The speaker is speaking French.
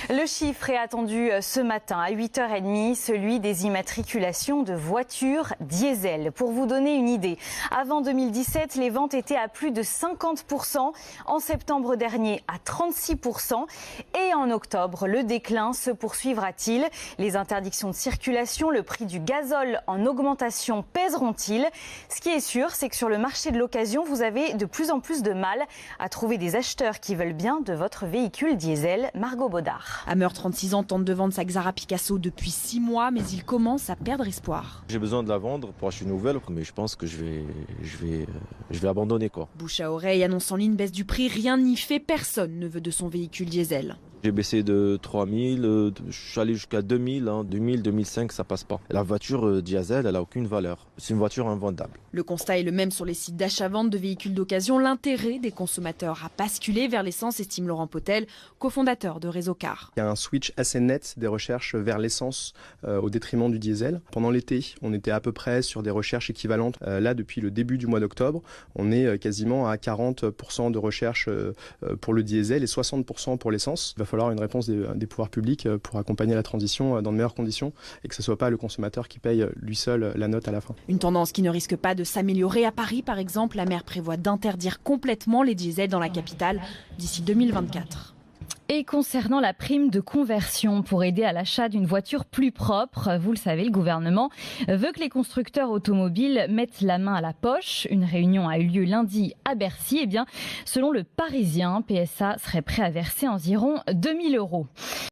Le chiffre est attendu ce matin à 8h30, celui des immatriculations de voitures diesel. Pour vous donner une idée, avant 2017, les ventes étaient à plus de 50%, en septembre dernier à 36% et en octobre, le déclin se poursuivra-t-il? Les interdictions de circulation, le prix du gazole en augmentation pèseront-ils? Ce qui est sûr, c'est que sur le marché de l'occasion, vous avez de plus en plus de mal à trouver des acheteurs qui veulent bien de votre véhicule diesel. Margot Baudard. Hammer, 36 ans, tente de vendre sa Xara Picasso depuis 6 mois, mais il commence à perdre espoir. J'ai besoin de la vendre pour acheter une nouvelle, mais je pense que je vais abandonner, quoi. Bouche à oreille, annonce en ligne baisse du prix, rien n'y fait, personne ne veut de son véhicule diesel. J'ai baissé de 3000, je suis allé jusqu'à 2000, 2000, 2005, ça passe pas. La voiture diesel, elle a aucune valeur. C'est une voiture invendable. Le constat est le même sur les sites d'achat-vente de véhicules d'occasion. L'intérêt des consommateurs a basculé vers l'essence, estime Laurent Potel, cofondateur de Réseau Car. Il y a un switch assez net des recherches vers l'essence au détriment du diesel. Pendant l'été, on était à peu près sur des recherches équivalentes. Là, depuis le début du mois d'octobre, on est quasiment à 40% de recherche pour le diesel et 60% pour l'essence. Il va falloir une réponse des pouvoirs publics pour accompagner la transition dans de meilleures conditions et que ce ne soit pas le consommateur qui paye lui seul la note à la fin. Une tendance qui ne risque pas de s'améliorer. À Paris, par exemple, la maire prévoit d'interdire complètement les diesels dans la capitale d'ici 2024. Et concernant la prime de conversion pour aider à l'achat d'une voiture plus propre, vous le savez, le gouvernement veut que les constructeurs automobiles mettent la main à la poche. Une réunion a eu lieu lundi à Bercy. Eh bien, selon le Parisien, PSA serait prêt à verser environ 2000 €.